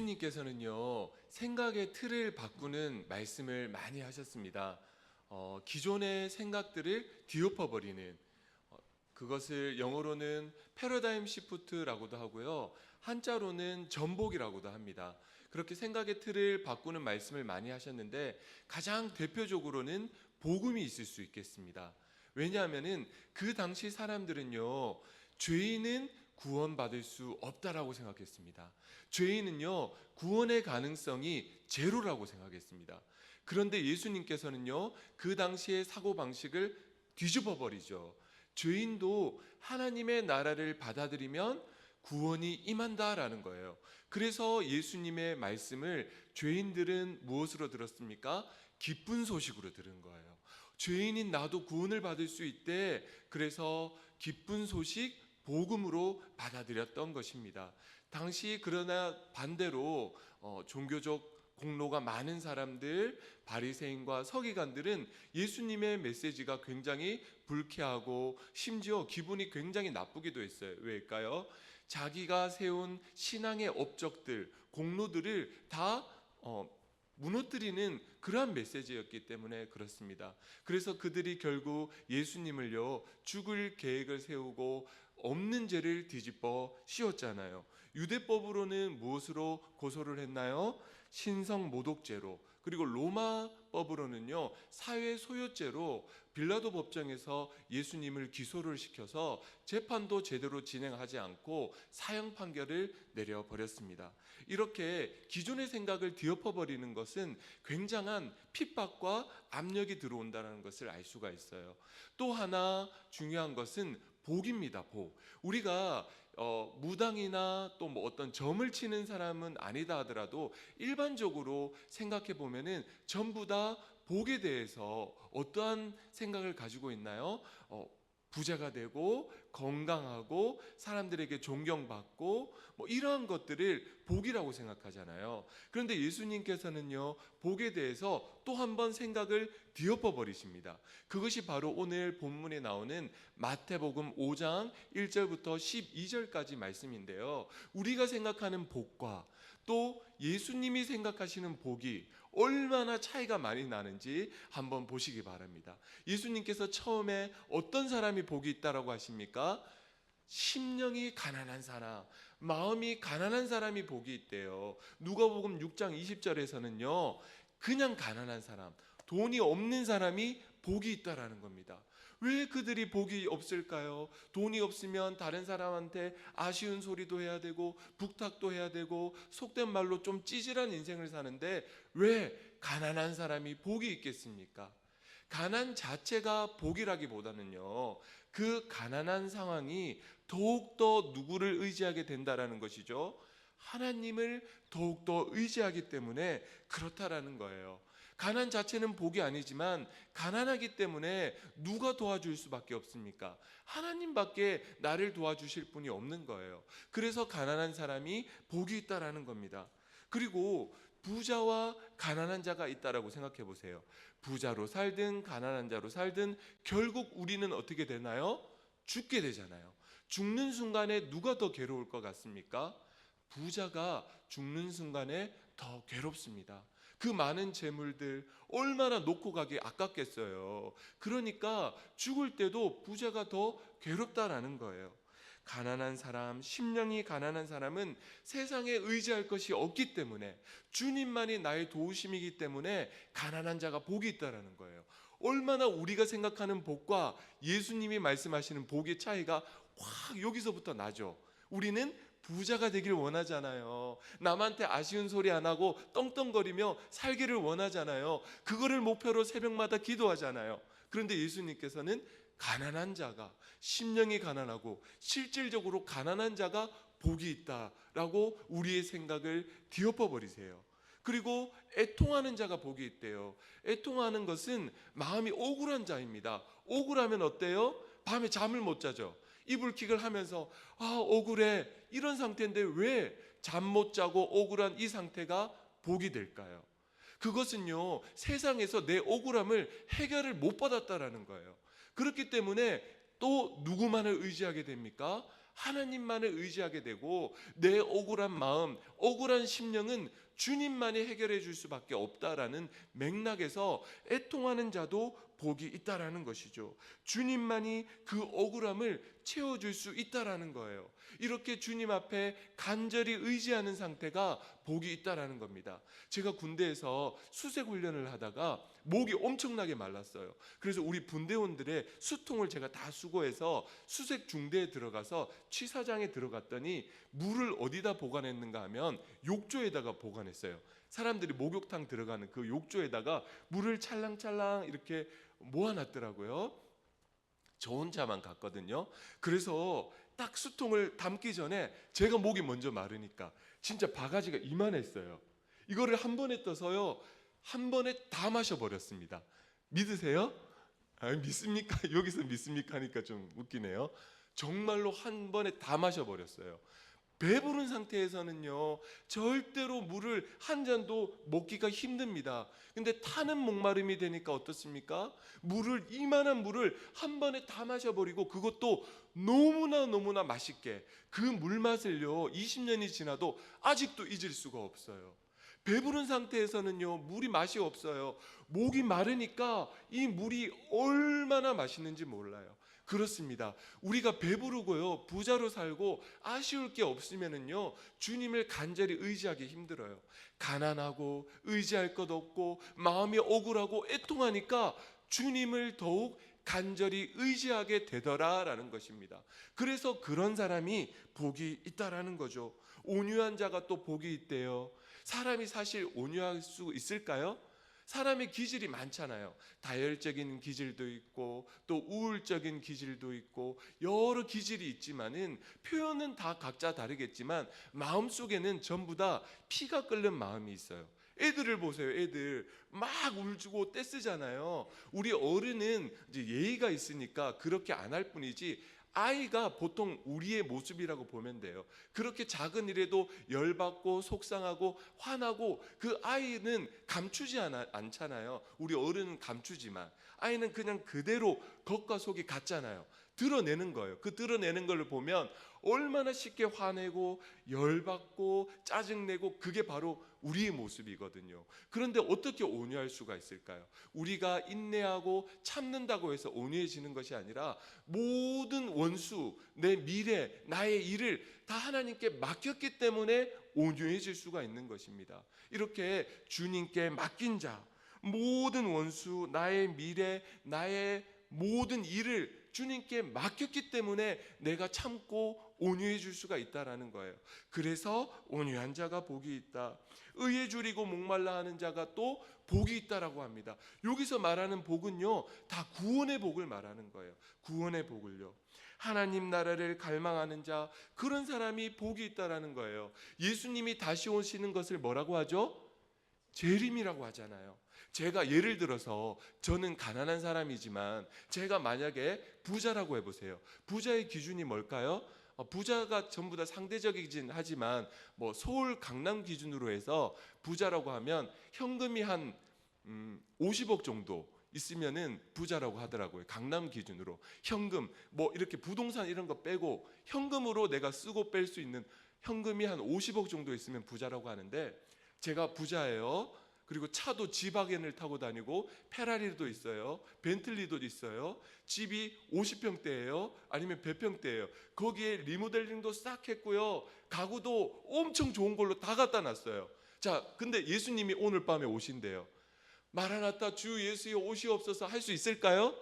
예수님께서는요, 생각의 틀을 바꾸는 말씀을 많이 하셨습니다. 기존의 생각들을 뒤엎어버리는, 그것을 영어로는 패러다임 시프트라고도 하고요, 한자로는 전복이라고도 합니다. 그렇게 생각의 틀을 바꾸는 말씀을 많이 하셨는데, 가장 대표적으로는 복음이 있을 수 있겠습니다. 왜냐하면은 그 당시 사람들은요, 죄인은 구원받을 수 없다라고 생각했습니다. 죄인은요, 구원의 가능성이 제로라고 생각했습니다. 그런데 예수님께서는요, 그 당시의 사고방식을 뒤집어 버리죠. 죄인도 하나님의 나라를 받아들이면 구원이 임한다라는 거예요. 그래서 예수님의 말씀을 죄인들은 무엇으로 들었습니까? 기쁜 소식으로 들은 거예요. 죄인인 나도 구원을 받을 수 있대. 그래서 기쁜 소식, 복음으로 받아들였던 것입니다. 당시 그러나 반대로 종교적 공로가 많은 사람들, 바리새인과 서기관들은 예수님의 메시지가 굉장히 불쾌하고 심지어 기분이 굉장히 나쁘기도 했어요. 왜일까요? 자기가 세운 신앙의 업적들, 공로들을 다 무너뜨리는 그러한 메시지였기 때문에 그렇습니다. 그래서 그들이 결국 예수님을요, 죽을 계획을 세우고 없는 죄를 뒤집어 씌웠잖아요. 유대법으로는 무엇으로 고소를 했나요? 신성 모독죄로, 그리고 로마법으로는요, 사회 소요죄로 빌라도 법정에서 예수님을 기소를 시켜서 재판도 제대로 진행하지 않고 사형 판결을 내려버렸습니다. 이렇게 기존의 생각을 뒤엎어버리는 것은 굉장한 핍박과 압력이 들어온다는 것을 알 수가 있어요. 또 하나 중요한 것은 복입니다. 복. 우리가 무당이나 또 뭐 어떤 점을 치는 사람은 아니다 하더라도 일반적으로 생각해 보면은 전부 다 복에 대해서 어떠한 생각을 가지고 있나요? 부자가 되고 건강하고 사람들에게 존경받고 뭐 이러한 것들을 복이라고 생각하잖아요. 그런데 예수님께서는요, 복에 대해서 또 한 번 생각을 뒤엎어 버리십니다. 그것이 바로 오늘 본문에 나오는 마태복음 5장 1절부터 12절까지 말씀인데요, 우리가 생각하는 복과 또 예수님이 생각하시는 복이 얼마나 차이가 많이 나는지 한번 보시기 바랍니다. 예수님께서 처음에 어떤 사람이 복이 있다라고 하십니까? 심령이 가난한 사람, 마음이 가난한 사람이 복이 있대요. 누가복음 6장 20절에서는요, 그냥 가난한 사람, 돈이 없는 사람이 복이 있다라는 겁니다. 왜 그들이 복이 없을까요? 돈이 없으면 다른 사람한테 아쉬운 소리도 해야 되고 부탁도 해야 되고 속된 말로 좀 찌질한 인생을 사는데 왜 가난한 사람이 복이 있겠습니까? 가난 자체가 복이라기보다는요, 그 가난한 상황이 더욱더 누구를 의지하게 된다라는 것이죠. 하나님을 더욱더 의지하기 때문에 그렇다라는 거예요. 가난 자체는 복이 아니지만 가난하기 때문에 누가 도와줄 수밖에 없습니까? 하나님밖에 나를 도와주실 분이 없는 거예요. 그래서 가난한 사람이 복이 있다라는 겁니다. 그리고 부자와 가난한 자가 있다라고 생각해 보세요. 부자로 살든 가난한 자로 살든 결국 우리는 어떻게 되나요? 죽게 되잖아요. 죽는 순간에 누가 더 괴로울 것 같습니까? 부자가 죽는 순간에 더 괴롭습니다. 그 많은 재물들 얼마나 놓고 가기 아깝겠어요. 그러니까 죽을 때도 부자가 더 괴롭다라는 거예요. 가난한 사람, 심령이 가난한 사람은 세상에 의지할 것이 없기 때문에, 주님만이 나의 도우심이기 때문에 가난한 자가 복이 있다라는 거예요. 얼마나 우리가 생각하는 복과 예수님이 말씀하시는 복의 차이가 확 여기서부터 나죠. 우리는 부자가 되길 원하잖아요. 남한테 아쉬운 소리 안 하고 떵떵거리며 살기를 원하잖아요. 그거를 목표로 새벽마다 기도하잖아요. 그런데 예수님께서는 가난한 자가, 심령이 가난하고 실질적으로 가난한 자가 복이 있다라고 우리의 생각을 뒤엎어 버리세요. 그리고 애통하는 자가 복이 있대요. 애통하는 것은 마음이 억울한 자입니다. 억울하면 어때요? 밤에 잠을 못 자죠. 이불킥을 하면서 억울해, 이런 상태인데 왜 잠 못 자고 억울한 이 상태가 복이 될까요? 그것은요, 세상에서 내 억울함을 해결을 못 받았다라는 거예요. 그렇기 때문에 또 누구만을 의지하게 됩니까? 하나님만을 의지하게 되고 내 억울한 마음, 억울한 심령은 주님만이 해결해 줄 수밖에 없다라는 맥락에서 애통하는 자도 복이 있다라는 것이죠. 주님만이 그 억울함을 채워줄 수 있다라는 거예요. 이렇게 주님 앞에 간절히 의지하는 상태가 복이 있다라는 겁니다. 제가 군대에서 수색 훈련을 하다가 목이 엄청나게 말랐어요. 그래서 우리 분대원들의 수통을 제가 다 수거해서 수색 중대에 들어가서 취사장에 들어갔더니 물을 어디다 보관했는가 하면 욕조에다가 보관했어요. 사람들이 목욕탕 들어가는 그 욕조에다가 물을 찰랑찰랑 이렇게 모아놨더라고요. 저 혼자만 갔거든요. 그래서 딱 수통을 담기 전에 제가 목이 먼저 마르니까 진짜 바가지가 이만했어요. 이거를 한 번에 떠서요, 한 번에 다 마셔버렸습니다. 믿으세요? 믿습니까? 여기서 믿습니까 하니까 좀 웃기네요. 정말로 한 번에 다 마셔버렸어요. 배부른 상태에서는요, 절대로 물을 한 잔도 먹기가 힘듭니다. 근데 타는 목마름이 되니까 어떻습니까? 이만한 물을 한 번에 다 마셔버리고, 그것도 너무나 맛있게, 그 물맛을요 20년이 지나도 아직도 잊을 수가 없어요. 배부른 상태에서는요 물이 맛이 없어요. 목이 마르니까 이 물이 얼마나 맛있는지 몰라요. 그렇습니다. 우리가 배부르고요 부자로 살고 아쉬울 게 없으면은요 주님을 간절히 의지하기 힘들어요. 가난하고 의지할 것 없고 마음이 억울하고 애통하니까 주님을 더욱 간절히 의지하게 되더라라는 것입니다. 그래서 그런 사람이 복이 있다라는 거죠. 온유한 자가 또 복이 있대요. 사람이 사실 온유할 수 있을까요? 사람의 기질이 많잖아요. 다혈적인 기질도 있고 또 우울적인 기질도 있고 여러 기질이 있지만은 표현은 다 각자 다르겠지만 마음속에는 전부 다 피가 끓는 마음이 있어요. 애들을 보세요. 애들 막 울고 떼쓰잖아요. 우리 어른은 이제 예의가 있으니까 그렇게 안 할 뿐이지 아이가 보통 우리의 모습이라고 보면 돼요. 그렇게 작은 일에도 열받고 속상하고 화나고 그 아이는 감추지 않잖아요. 우리 어른은 감추지만 아이는 그냥 그대로 겉과 속이 같잖아요. 드러내는 거예요. 그 드러내는 걸 보면 얼마나 쉽게 화내고 열받고 짜증내고 그게 바로 우리의 모습이거든요. 그런데 어떻게 온유할 수가 있을까요? 우리가 인내하고 참는다고 해서 온유해지는 것이 아니라 모든 원수, 내 미래, 나의 일을 다 하나님께 맡겼기 때문에 온유해질 수가 있는 것입니다. 이렇게 주님께 맡긴 자, 모든 원수, 나의 미래, 나의 모든 일을 주님께 맡겼기 때문에 내가 참고 온유해 줄 수가 있다라는 거예요. 그래서 온유한 자가 복이 있다. 의에 줄이고 목말라 하는 자가 또 복이 있다라고 합니다. 여기서 말하는 복은요 다 구원의 복을 말하는 거예요. 구원의 복을요. 하나님 나라를 갈망하는 자, 그런 사람이 복이 있다라는 거예요. 예수님이 다시 오시는 것을 뭐라고 하죠? 재림이라고 하잖아요. 제가 예를 들어서 저는 가난한 사람이지만 제가 만약에 부자라고 해보세요. 부자의 기준이 뭘까요? 부자가 전부 다 상대적이긴 하지만 뭐 서울 강남 기준으로 해서 부자라고 하면 현금이 한 50억 정도 있으면은 부자라고 하더라고요. 강남 기준으로 현금 뭐 이렇게 부동산 이런 거 빼고 현금으로 내가 쓰고 뺄 수 있는 현금이 한 50억 정도 있으면 부자라고 하는데 제가 부자예요. 그리고 차도 지바겐을 타고 다니고 페라리도 있어요. 벤틀리도 있어요. 집이 50평대예요. 아니면 100평대예요. 거기에 리모델링도 싹 했고요. 가구도 엄청 좋은 걸로 다 갖다 놨어요. 자, 근데 예수님이 오늘 밤에 오신대요. 마라나타 주 예수여 오시옵소서 할 수 있을까요?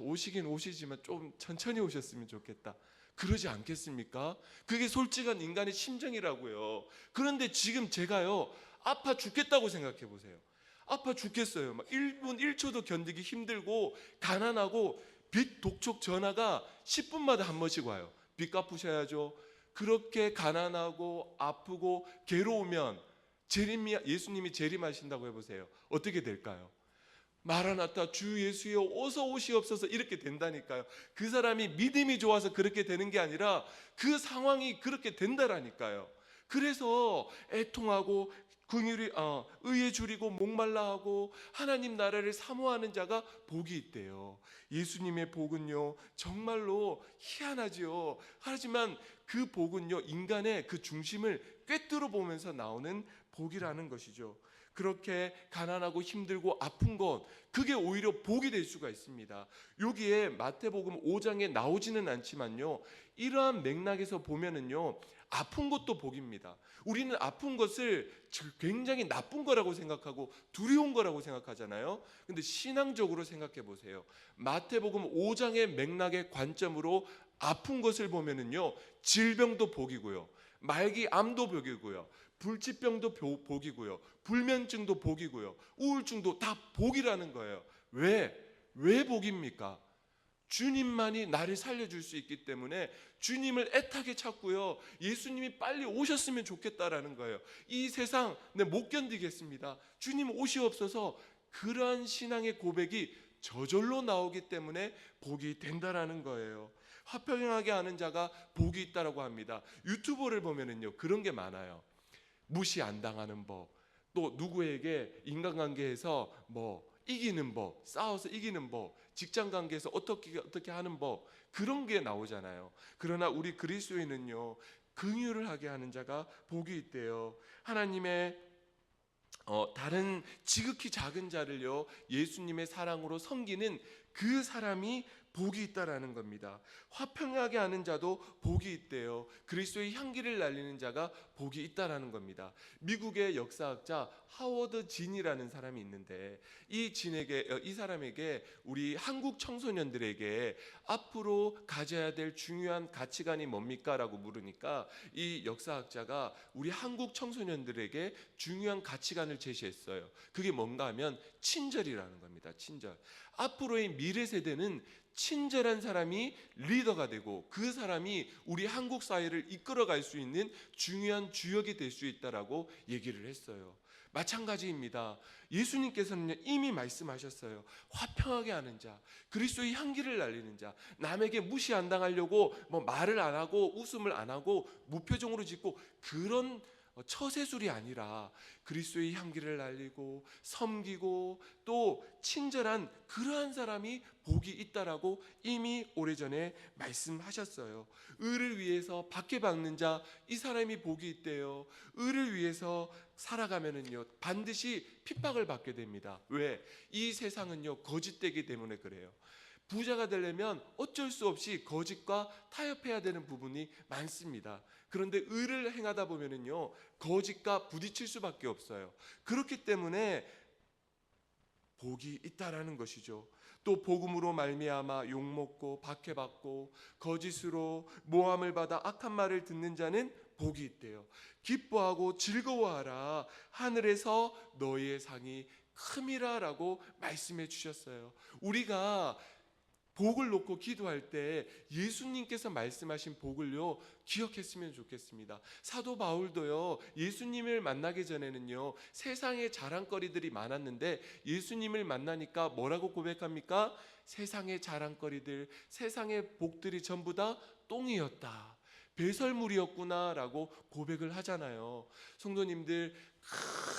오시긴 오시지만 좀 천천히 오셨으면 좋겠다. 그러지 않겠습니까? 그게 솔직한 인간의 심정이라고요. 그런데 지금 제가요 아파 죽겠다고 생각해 보세요. 아파 죽겠어요. 막 1분 1초도 견디기 힘들고 가난하고 빚 독촉 전화가 10분마다 한 번씩 와요. 빚 갚으셔야죠. 그렇게 가난하고 아프고 괴로우면 예수님이 재림하신다고 해보세요. 어떻게 될까요? 마라나타 주 예수여 어서 오시옵소서 이렇게 된다니까요. 그 사람이 믿음이 좋아서 그렇게 되는 게 아니라 그 상황이 그렇게 된다라니까요. 그래서 애통하고 긍휼이 의에 줄이고 목말라 하고 하나님 나라를 사모하는 자가 복이 있대요. 예수님의 복은요 정말로 희한하지요. 하지만 그 복은요 인간의 그 중심을 꿰뚫어 보면서 나오는 복이라는 것이죠. 그렇게 가난하고 힘들고 아픈 것, 그게 오히려 복이 될 수가 있습니다. 여기에 마태복음 5장에 나오지는 않지만요, 이러한 맥락에서 보면은요 아픈 것도 복입니다. 우리는 아픈 것을 굉장히 나쁜 거라고 생각하고 두려운 거라고 생각하잖아요. 근데 신앙적으로 생각해 보세요. 마태복음 5장의 맥락의 관점으로 아픈 것을 보면은요 질병도 복이고요, 말기 암도 복이고요, 불치병도 복이고요, 불면증도 복이고요, 우울증도 다 복이라는 거예요. 왜 복입니까? 주님만이 나를 살려줄 수 있기 때문에 주님을 애타게 찾고요, 예수님이 빨리 오셨으면 좋겠다라는 거예요. 이 세상 못 견디겠습니다, 주님 오시옵소서. 그러한 신앙의 고백이 저절로 나오기 때문에 복이 된다라는 거예요. 화평하게 하는 자가 복이 있다라고 합니다. 유튜브를 보면은요 그런 게 많아요. 무시 안 당하는 법, 또 누구에게 인간관계에서 이기는 법, 싸워서 이기는 법, 직장관계에서 어떻게 하는 법, 그런 게 나오잖아요. 그러나 우리 그리스도인은요 긍휼을 하게 하는 자가 복이 있대요. 하나님의 다른 지극히 작은 자를요 예수님의 사랑으로 섬기는 그 사람이 복이 있다라는 겁니다. 화평하게 하는 자도 복이 있대요. 그리스도의 향기를 날리는 자가 복이 있다라는 겁니다. 미국의 역사학자 하워드 진이라는 사람이 있는데 이 사람에게 우리 한국 청소년들에게 앞으로 가져야 될 중요한 가치관이 뭡니까? 라고 물으니까 이 역사학자가 우리 한국 청소년들에게 중요한 가치관을 제시했어요. 그게 뭔가 하면 친절이라는 겁니다. 친절. 앞으로의 미래 세대는 친절한 사람이 리더가 되고 그 사람이 우리 한국 사회를 이끌어갈 수 있는 중요한 주역이 될 수 있다라고 얘기를 했어요. 마찬가지입니다. 예수님께서는 이미 말씀하셨어요. 화평하게 하는 자, 그리스도의 향기를 날리는 자, 남에게 무시 안 당하려고 말을 안 하고 웃음을 안 하고 무표정으로 짓고 그런 처세술이 아니라 그리스도의 향기를 날리고 섬기고 또 친절한 그러한 사람이 복이 있다라고 이미 오래전에 말씀하셨어요. 의를 위해서 박해받는 자, 이 사람이 복이 있대요. 의를 위해서 살아가면은요 반드시 핍박을 받게 됩니다. 왜? 이 세상은요 거짓되기 때문에 그래요. 부자가 되려면 어쩔 수 없이 거짓과 타협해야 되는 부분이 많습니다. 그런데 의를 행하다 보면은요 거짓과 부딪힐 수밖에 없어요. 그렇기 때문에 복이 있다라는 것이죠. 또 복음으로 말미암아 욕먹고 박해받고 거짓으로 모함을 받아 악한 말을 듣는 자는 복이 있대요. 기뻐하고 즐거워하라, 하늘에서 너희의 상이 큼이라라고 말씀해 주셨어요. 우리가 복을 놓고 기도할 때 예수님께서 말씀하신 복을요 기억했으면 좋겠습니다. 사도 바울도요 예수님을 만나기 전에는요 세상의 자랑거리들이 많았는데 예수님을 만나니까 뭐라고 고백합니까? 세상의 자랑거리들, 세상의 복들이 전부 다 똥이었다, 배설물이었구나 라고 고백을 하잖아요. 성도님들,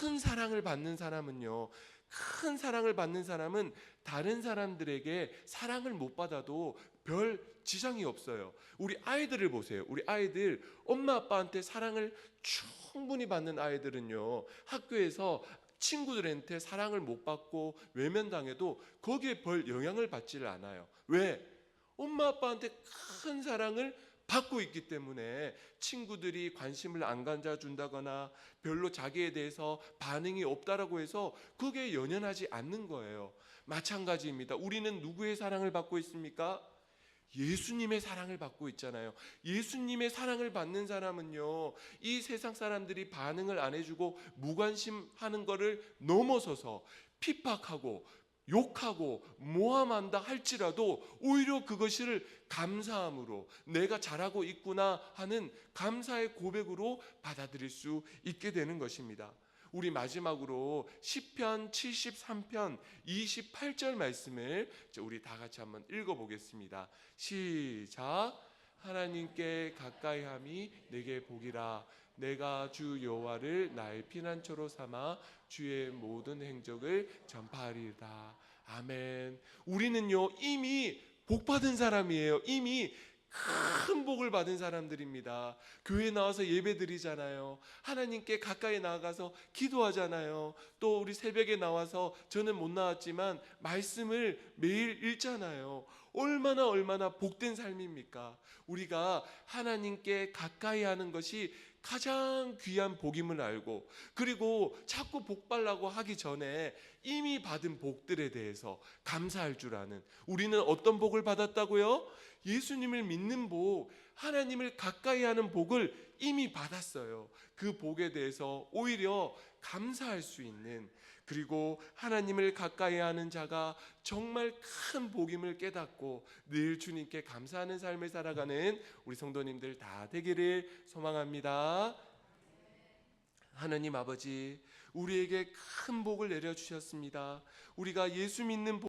큰 사랑을 받는 사람은요, 큰 사랑을 받는 사람은 다른 사람들에게 사랑을 못 받아도 별 지장이 없어요. 우리 아이들을 보세요. 우리 아이들 엄마 아빠한테 사랑을 충분히 받는 아이들은요 학교에서 친구들한테 사랑을 못 받고 외면당해도 거기에 별 영향을 받지를 않아요. 왜? 엄마 아빠한테 큰 사랑을 받고 있기 때문에 친구들이 관심을 안 가져준다거나 별로 자기에 대해서 반응이 없다라고 해서 그게 연연하지 않는 거예요. 마찬가지입니다. 우리는 누구의 사랑을 받고 있습니까? 예수님의 사랑을 받고 있잖아요. 예수님의 사랑을 받는 사람은요 이 세상 사람들이 반응을 안 해주고 무관심하는 것을 넘어서서 핍박하고 욕하고 모함한다 할지라도 오히려 그것을 감사함으로 내가 잘하고 있구나 하는 감사의 고백으로 받아들일 수 있게 되는 것입니다. 우리 마지막으로 시편 73편 28절 말씀을 우리 다 같이 한번 읽어보겠습니다. 시작. 하나님께 가까이함이 내게 복이라, 내가 주 여호와를 나의 피난처로 삼아 주의 모든 행적을 전파하리이다. 아멘. 우리는요 이미 복 받은 사람이에요. 이미 큰 복을 받은 사람들입니다. 교회 나와서 예배 드리잖아요. 하나님께 가까이 나아가서 기도하잖아요. 또 우리 새벽에 나와서, 저는 못 나왔지만 말씀을 매일 읽잖아요. 얼마나 복된 삶입니까? 우리가 하나님께 가까이 하는 것이 가장 귀한 복임을 알고, 그리고 자꾸 복 받으려고 하기 전에 이미 받은 복들에 대해서 감사할 줄 아는, 우리는 어떤 복을 받았다고요? 예수님을 믿는 복, 하나님을 가까이 하는 복을 이미 받았어요. 그 복에 대해서 오히려 감사할 수 있는, 그리고 하나님을 가까이 하는 자가 정말 큰 복임을 깨닫고 늘 주님께 감사하는 삶을 살아가는 우리 성도님들 다 되기를 소망합니다. 하나님 아버지, 우리에게 큰 복을 내려주셨습니다. 우리가 예수 믿는 복